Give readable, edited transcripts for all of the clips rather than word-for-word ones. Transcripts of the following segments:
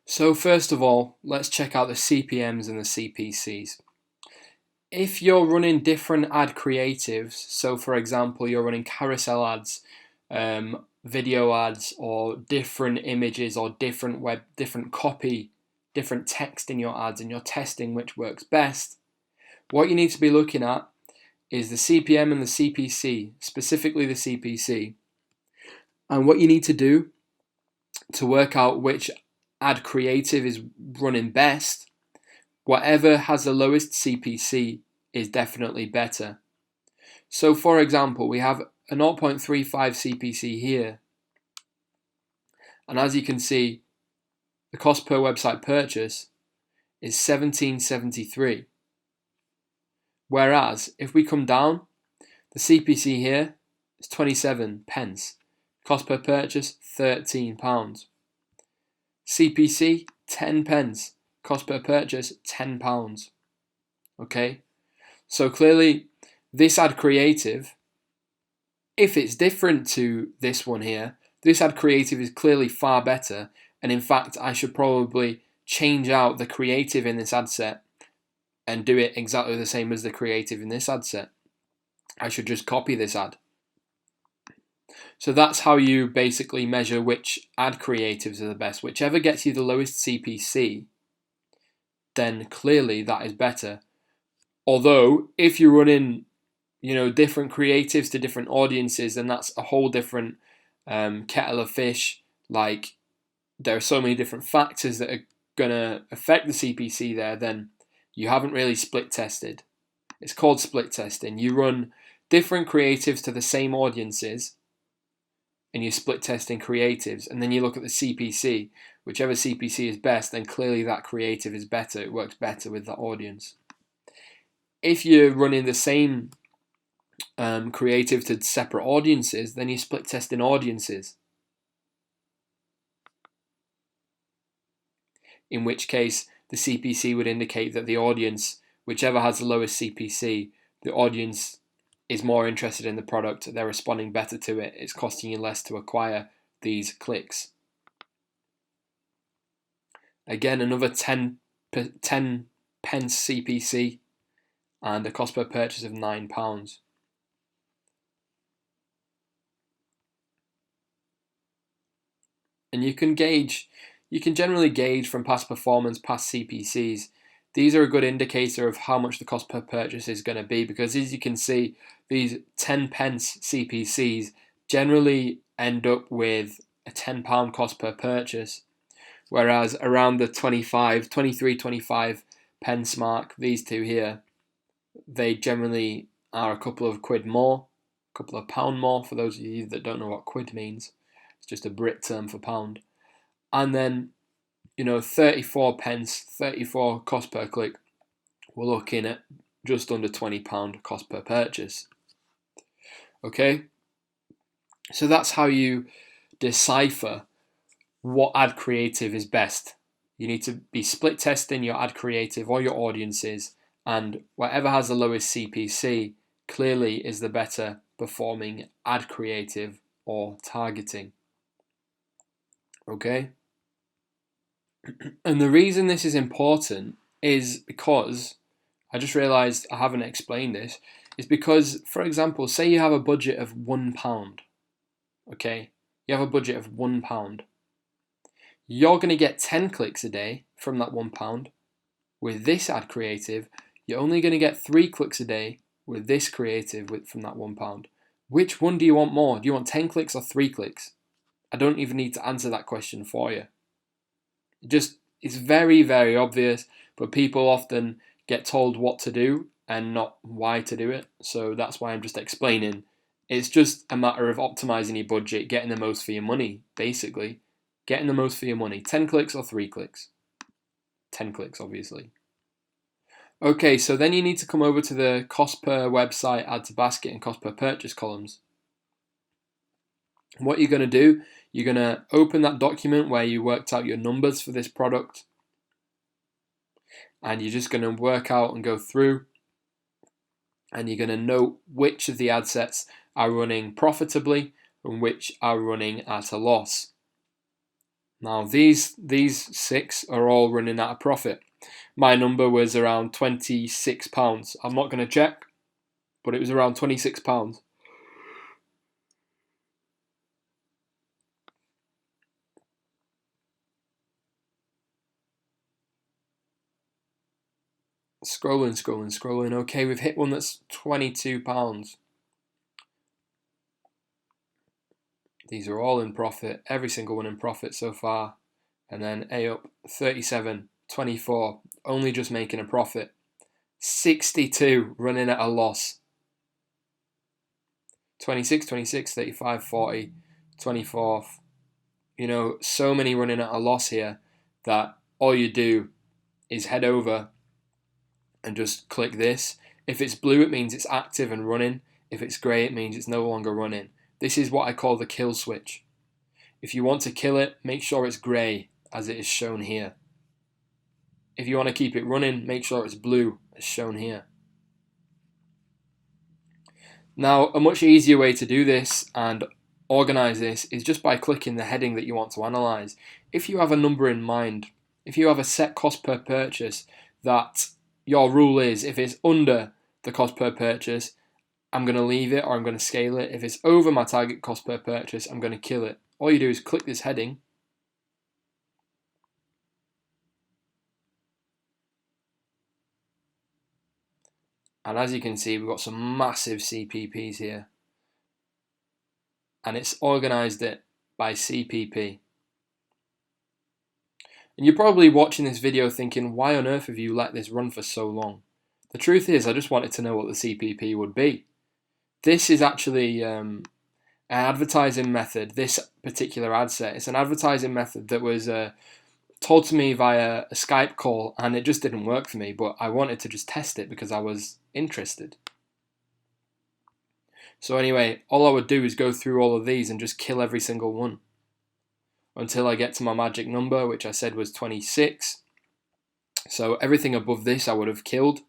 So first of all, let's check out the CPMs and the CPCs. If you're running different ad creatives, so for example, you're running carousel ads, video ads, or different images, or different copy, different text in your ads, and you're testing which works best, what you need to be looking at is the CPM and the CPC, specifically the CPC. And what you need to do to work out which ad creative is running best, whatever has the lowest CPC is definitely better. So for example, we have a 0.35 CPC here. And as you can see, the cost per website purchase is $17.73. Whereas if we come down, the CPC here is 27 pence. Cost per purchase, £13. CPC, 10 pence. Cost per purchase, £10. Okay? So clearly, this ad creative, if it's different to this one here, this ad creative is clearly far better. And in fact, I should probably change out the creative in this ad set and do it exactly the same as the creative in this ad set. I should just copy this ad. So that's how you basically measure which ad creatives are the best. Whichever gets you the lowest CPC, then clearly that is better. Although, if you're running, different creatives to different audiences, then that's a whole different kettle of fish. Like, there are so many different factors that are going to affect the CPC there, then you haven't really split tested. It's called split testing. You run different creatives to the same audiences, and you split testing creatives, and then you look at the CPC. Whichever CPC is best, then clearly that creative is better. It works better with that audience. If you're running the same creative to separate audiences, then you split testing audiences. In which case, the CPC would indicate that the audience, whichever has the lowest CPC, the audience is more interested in the product, they're responding better to it, it's costing you less to acquire these clicks. Again, another 10 pence CPC and a cost per purchase of £9. And you can generally gauge from past performance, past CPCs. These are a good indicator of how much the cost per purchase is going to be, because as you can see, these 10 pence CPCs generally end up with a £10 cost per purchase, whereas around the 23-25 pence mark, these two here, they generally are a couple of quid more, a couple of pound more, for those of you that don't know what quid means. It's just a Brit term for pound. And then 34 pence, 34 cost per click, we're looking at just under £20 cost per purchase. Okay? So that's how you decipher what ad creative is best. You need to be split testing your ad creative or your audiences, and whatever has the lowest CPC clearly is the better performing ad creative or targeting. Okay? And the reason this is important is because, I just realised I haven't explained this, is because, for example, say you have a budget of £1, okay? You have a budget of £1. You're going to get 10 clicks a day from that £1. With this ad creative, you're only going to get 3 clicks a day with this creative from that £1. Which one do you want more? Do you want 10 clicks or 3 clicks? I don't even need to answer that question for you. It's very, very obvious, but people often get told what to do and not why to do it. So that's why I'm just explaining. It's just a matter of optimizing your budget, getting the most for your money, basically. Getting the most for your money. 10 clicks or 3 clicks? 10 clicks, obviously. Okay, so then you need to come over to the cost per website, add to basket, and cost per purchase columns. What you're going to do, you're going to open that document where you worked out your numbers for this product, and you're just going to work out and go through, and you're going to note which of the ad sets are running profitably and which are running at a loss. Now these 6 are all running at a profit. My number was around £26. I'm not going to check, but it was around £26. Scrolling. Okay, we've hit one that's £22. These are all in profit, every single one in profit so far. And then A up, 37, 24, only just making a profit. 62, running at a loss. 26, 35, 40, 24. You know, so many running at a loss here that all you do is head over and just click this. If it's blue, it means it's active and running. If it's grey, it means it's no longer running. This is what I call the kill switch. If you want to kill it, make sure it's grey, as it is shown here. If you want to keep it running, make sure it's blue, as shown here. Now, a much easier way to do this and organize this is just by clicking the heading that you want to analyze. If you have a number in mind, if you have a set cost per purchase that your rule is, if it's under the cost per purchase, I'm going to leave it or I'm going to scale it. If it's over my target cost per purchase, I'm going to kill it. All you do is click this heading. And as you can see, we've got some massive CPPs here. And it's organized it by CPP. And you're probably watching this video thinking, why on earth have you let this run for so long? The truth is, I just wanted to know what the CPP would be. This is actually an advertising method, this particular ad set. It's an advertising method that was told to me via a Skype call, and it just didn't work for me, but I wanted to just test it because I was interested. So anyway, all I would do is go through all of these and just kill every single one until I get to my magic number, which I said was 26. So everything above this I would have killed,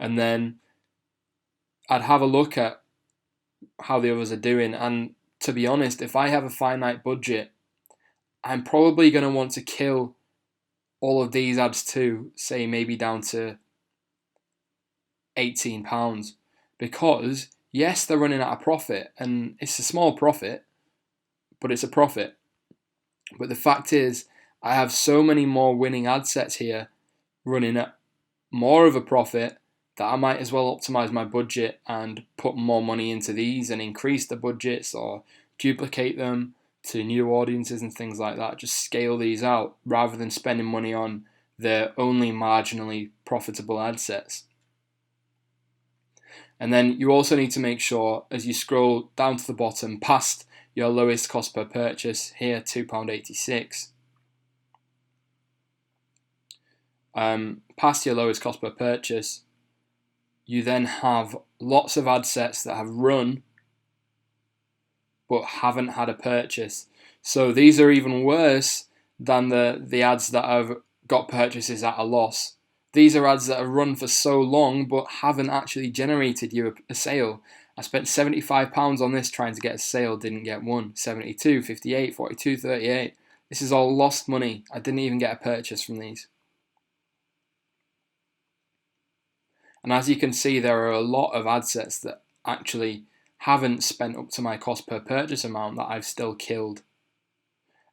and then I'd have a look at how the others are doing. And to be honest, if I have a finite budget, I'm probably going to want to kill all of these ads too, say maybe down to £18, because yes, they're running at a profit, and it's a small profit, but it's a profit. But the fact is, I have so many more winning ad sets here running at more of a profit that I might as well optimize my budget and put more money into these and increase the budgets or duplicate them to new audiences and things like that. Just scale these out rather than spending money on the only marginally profitable ad sets. And then you also need to make sure, as you scroll down to the bottom past your lowest cost per purchase, here £2.86, past your lowest cost per purchase, you then have lots of ad sets that have run but haven't had a purchase. So these are even worse than the ads that have got purchases at a loss. These are ads that have run for so long but haven't actually generated you a sale. I spent £75 on this trying to get a sale, didn't get one. 72, 58, 42, 38. This is all lost money. I didn't even get a purchase from these. And as you can see, there are a lot of ad sets that actually haven't spent up to my cost per purchase amount that I've still killed.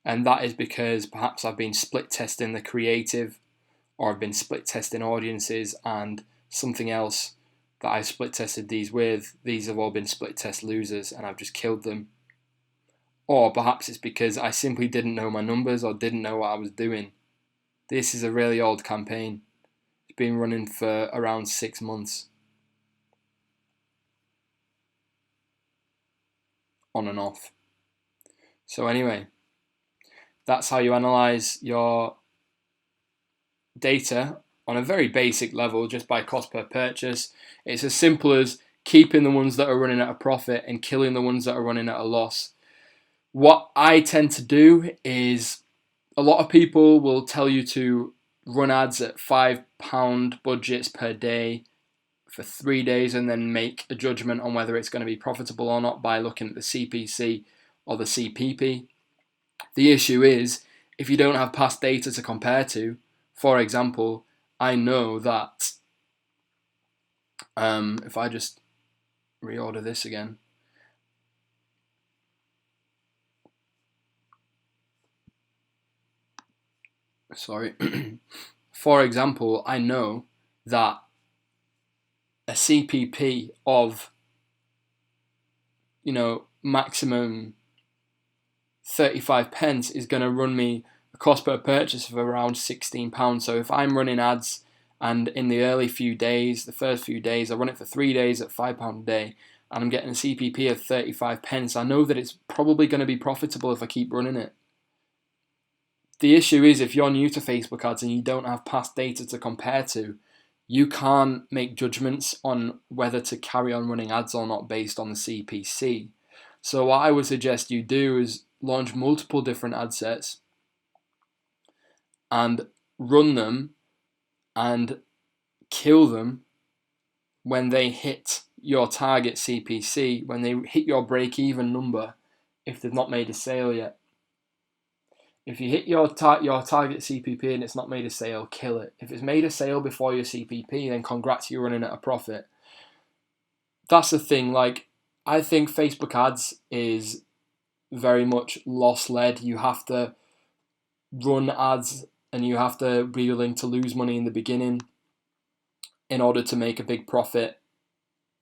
And that is because perhaps I've been split testing the creative, or I've been split testing audiences and something else that I split tested these with. These have all been split test losers and I've just killed them. Or perhaps it's because I simply didn't know my numbers or didn't know what I was doing. This is a really old campaign. It's been running for around 6 months. On and off. So anyway, that's how you analyze your data on a very basic level, just by cost per purchase. It's as simple as keeping the ones that are running at a profit and killing the ones that are running at a loss. What I tend to do is, a lot of people will tell you to run ads at £5 budgets per day for 3 days and then make a judgment on whether it's going to be profitable or not by looking at the CPC or the CPP. The issue is if you don't have past data to compare to, for example, I know that if I just reorder this again, sorry, for example, I know that a CPP of, maximum 35 pence is going to run me a cost per purchase of around £16. So if I'm running ads and in the early few days, the first few days, I run it for 3 days at £5 a day and I'm getting a CPP of 35 pence, I know that it's probably going to be profitable if I keep running it. The issue is if you're new to Facebook ads and you don't have past data to compare to, you can't make judgments on whether to carry on running ads or not based on the CPC. So what I would suggest you do is launch multiple different ad sets and run them and kill them when they hit your target CPC, when they hit your break-even number if they've not made a sale yet. If you hit your target CPP and it's not made a sale, kill it. If it's made a sale before your CPP, then congrats, you're running at a profit. That's the thing. Like, I think Facebook ads is very much loss-led. You have to run ads and you have to be willing to lose money in the beginning in order to make a big profit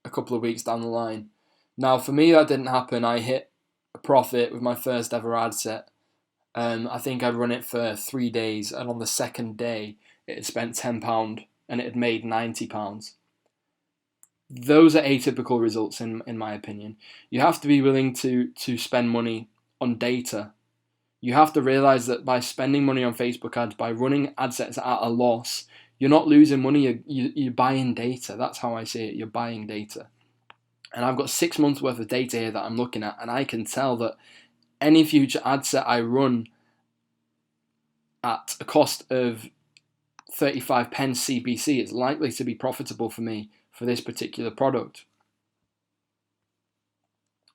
a couple of weeks down the line. Now, for me, that didn't happen. I hit a profit with my first ever ad set. I think I'd run it for 3 days, and on the second day, it had spent £10 and it had made £90. Those are atypical results in my opinion. You have to be willing to spend money on data. You have to realize that by spending money on Facebook ads, by running ad sets at a loss, you're not losing money, you're buying data. That's how I see it, you're buying data. And I've got 6 months worth of data here that I'm looking at, and I can tell that any future ad set I run at a cost of 35 pence CPC is likely to be profitable for me for this particular product.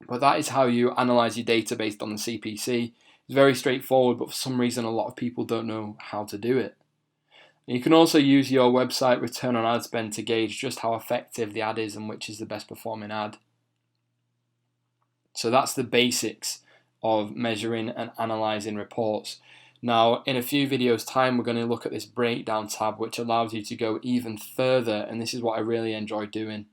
But that is how you analyze your data based on the CPC. It's very straightforward, but for some reason a lot of people don't know how to do it. You can also use your website return on ad spend to gauge just how effective the ad is and which is the best performing ad. So that's the basics of measuring and analyzing reports. Now, in a few videos time, we're going to look at this breakdown tab, which allows you to go even further, and this is what I really enjoy doing.